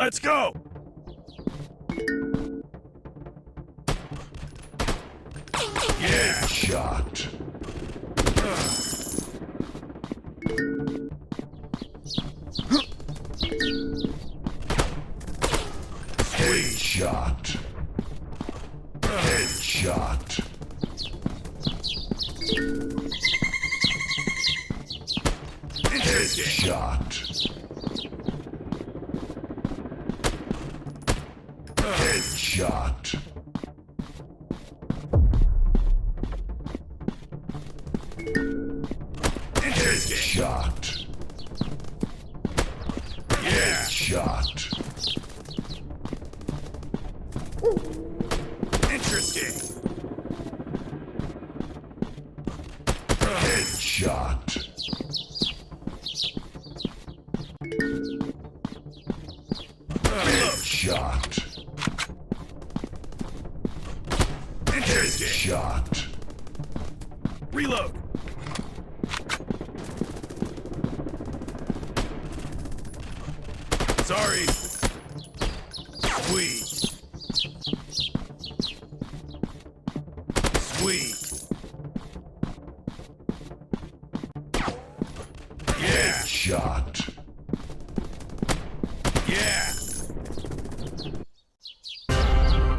Let's go! Yeah! Shot. Headshot. Headshot. Headshot. Headshot. Headshot. Yeah! Shot. Interesting! Headshot. Headshot. Interesting! Shot. Reload! Sorry! Sweet! Sweet! Yeah! Shot.